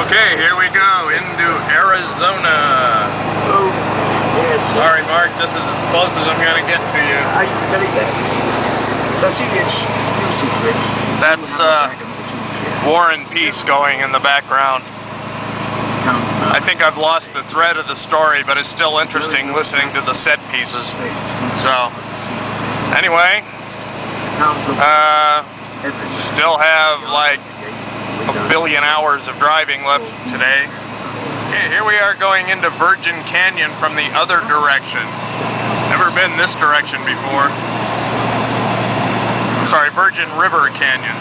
Okay, here we go into Arizona. Oh, yes. Sorry, Mark, this is as close as I'm going to get to you. I should tell you that. That's War and Peace going in the background. I think I've lost the thread of the story, but it's still interesting listening to the set pieces. So, anyway, still have like a billion hours of driving left today. Okay, here we are going into Virgin Canyon from the other direction. Never been this direction before. Sorry, Virgin-River-Canyon.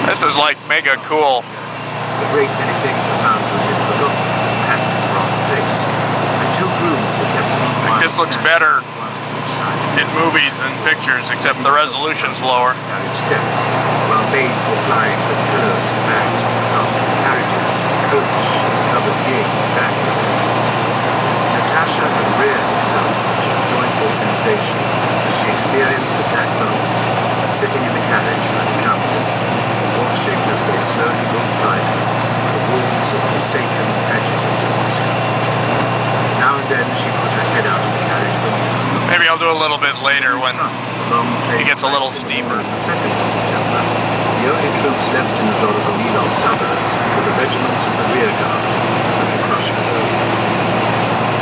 This is like mega cool. A great many things are found to have been forgotten and packed in the wrong place. And two rooms that kept Like this looks better in movies than pictures, except the resolution's lower. Steps, while maids were flying with pillows and bags from the plastic carriages to the coach and covered gig back. Natasha had rarely felt such a joyful sensation as she experienced at that moment, sitting in the carriage by the countess, watching as they slowly moved by her, the walls of forsaken, agitated Moscow. Now and then she put her head out of the carriage window. Maybe I'll do a little bit later when it gets a little steeper. The 2nd of September, the only troops left in the Dologomilov suburbs were the regiments of the rear guard, and the crush was over.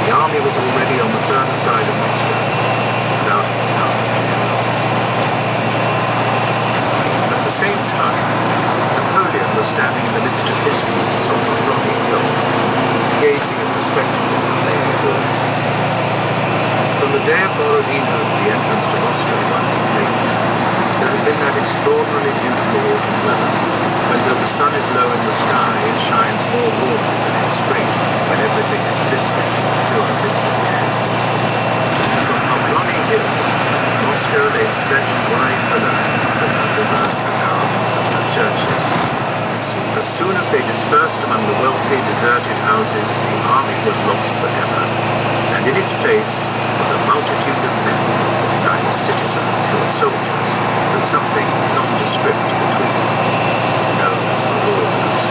The army was already on the further side of Moscow, without a town. At the same time, Napoleon was standing in the midst of his troops on the rocky hill, gazing at the spectacle that lay before him. From the day of Borodino, the entrance to Moscow one late, there had been that extraordinarily beautiful autumn weather, when though the sun is low in the sky, it shines more warmly than in spring, when everything is glistening in pure liquid air. From Poblony Hill, Moscow lay stretched wide below the river and arms of the churches. As soon as they dispersed among the wealthy, deserted houses, the army was lost forever, and in its place was a multitude of men, neither citizens nor soldiers, but something nondescript between them, known as marauders.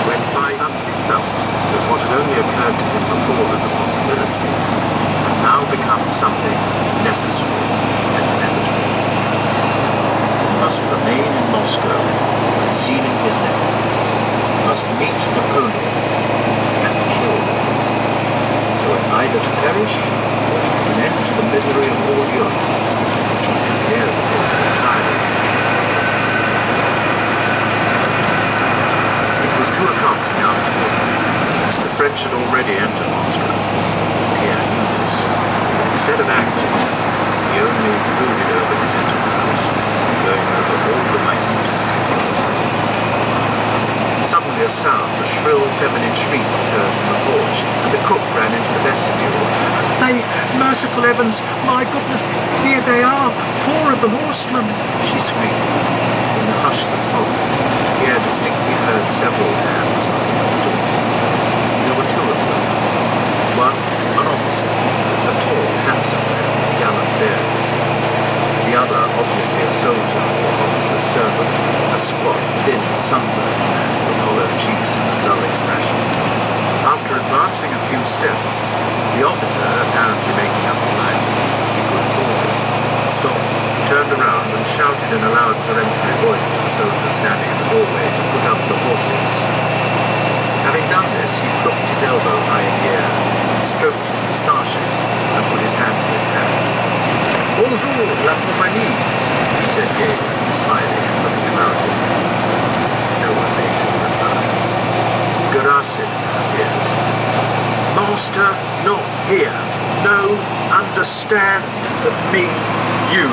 When Fai suddenly felt that what had only occurred to him before as a possibility had now become something necessary and inevitable. He must remain in Moscow, concealing his name, must meet Napoleon and kill him, so as either to perish or to put an end to the misery of all Europe, which was in years of him entirely. It was 2 o'clock in the afternoon. The French had already entered Moscow. Pierre knew this. Instead of acting, he only brooded over his enterprise, going over all the minutest details. Suddenly a sound, a shrill feminine shriek was heard from the porch, and the cook ran into the vestibule. Merciful heavens, my goodness, here they are, 4 of the horsemen, she screamed. In the hush that followed, Pierre distinctly heard several hands knocking on the door. There were 2 of them. One, an officer, a tall, handsome man with gallant bearing. The other, obviously a soldier or officer's servant, a squat, thin, sunburned man with hollow cheeks and a dull expression. After advancing a few steps, the officer, apparently making up his mind to good quarters, stopped, turned around and shouted in a loud peremptory voice to the soldier standing in the doorway to put up the horses. Having done this, he crooked his elbow high in the air, stroked his moustaches, and put his hand to his hand. "Bonjour, la compagnie," he said gaily, smiling and looking about him. No one made him reply. Gerasim appeared. "Master, not here. No, understand that me, you,"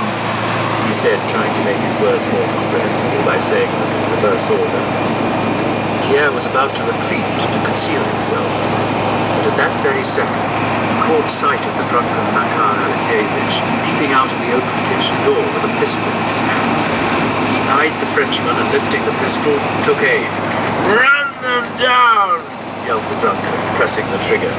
he said, trying to make his words more comprehensible by saying them in reverse order. Pierre was about to retreat to conceal himself, but at that very second, he caught sight of the drunken Makar Alexeyevich leaping out of the open kitchen door with a pistol in his hand. He eyed the Frenchman and, lifting the pistol, took aim. "Run them down!" yelled the drunkard, pressing the trigger.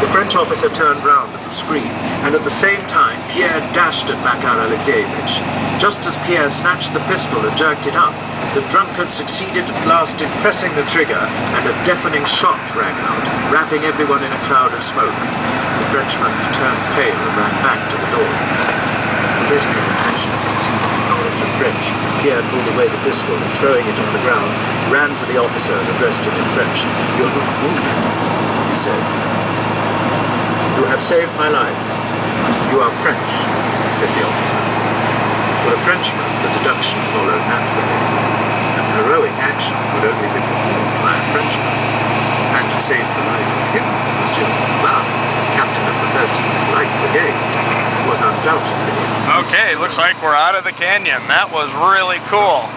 The French officer turned round at the scream, and at the same time Pierre dashed at Makar Alexeyevich. Just as Pierre snatched the pistol and jerked it up, the drunkard succeeded at last in pressing the trigger, and a deafening shot rang out, wrapping everyone in a cloud of smoke. The Frenchman turned pale and ran back to the door. Forgetting his intention of concealing his knowledge of French, Pierre pulled away the pistol and, throwing it on the ground, ran to the officer and addressed him in French. "You're not wounded," he said. "You have saved my life. You are French," said the officer. For a Frenchman, the deduction followed naturally. An heroic action would only be performed by a Frenchman. And to save the life of him, Monsieur Boulard, captain of the 13th Light Brigade, was undoubtedly... Okay, looks like we're out of the canyon. That was really cool.